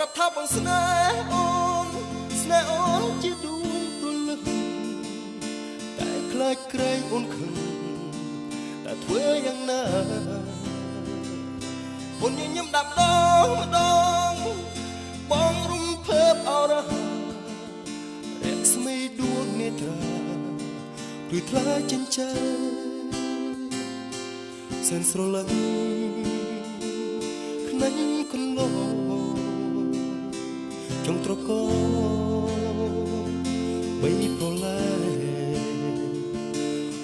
ប្រាប់ថាបងស្នេហ៍អូនជាដួងព្រលឹងតែខ្លាចក្រែងអូនខឹងតែធ្វើយ៉ាងណាអូនញញឹមដាប់ដងម្ដងបងរំភើបអរហារស្មីដួងនេត្រាឬថ្លាចិញ្ចើសែនស្រឡាញ់ខ្នាញ់កន្លងចង់ត្រកបីប្រឡែ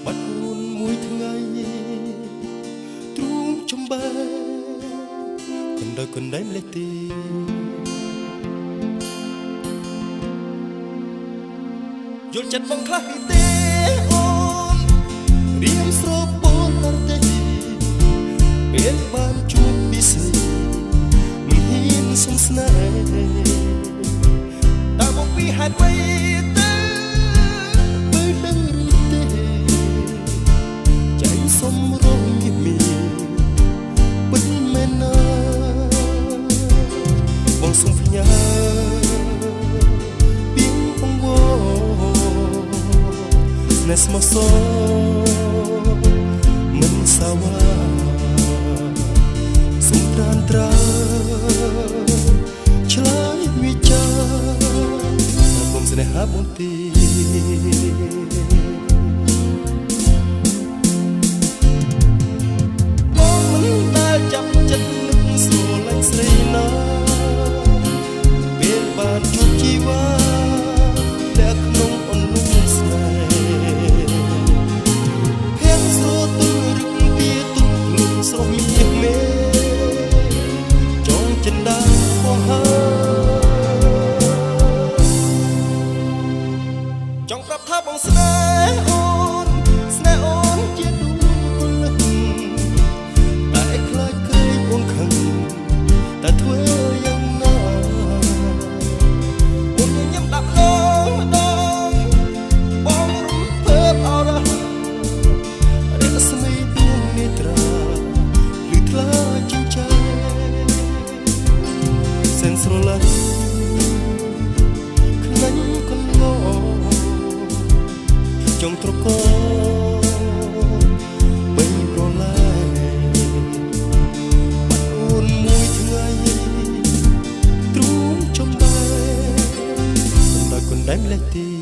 បាត់ខ្លួនមួយថ្ងៃទ្រូងចំបែកណ្ដោយកណ្ដែងលេះទីយល់ចិត្តបងខ្លះទេអូនរៀមស្រពោនអរទេពេលបានជួបពិសេសមិនហ៊ានសងស្នេហ៍តើមកពីហេតុអ្វីទៅបើដឹងឬទេใจសុំរងញឹមពិតមែនណាបងសុំផ្ញើពីងបងវស្នេហ៍ស្មោះសរមិនសាវាសុំត្រានត្រាឆ្លើយវិចាខ្ញុំស្នេហាបងទីបងមិនដែលចាប់ចិត្តនឹកស្រឡាញ់ស្រីណាពេលបានជួបជីវ៉ាតែក្នុងអនុស្នេហ៍ភាំងស្រទល់រឹកពីទុកខ្លួនស្រស់មាសមេចងចិនដាបងហើចង់ប្រាប់ថាបងស្នេហ៍អូនជាដួងព្រលឹងតែខ្លាចក្រែងអូនខឹងតែធ្វើយ៉ាងណាអូនញញឹមដាប់ដងម្ដងបងរំភើបអរហារស្មីដួងនេត្រាឬថ្លាចិញ្ចែសែនស្រឡាញ់ខ្នាញ់កន្លងចង់ត្រកបីប្រឡែបាត់អូនមួយថ្ងៃទ្រូងចំបែកដោយកណ្ដែងលេះទី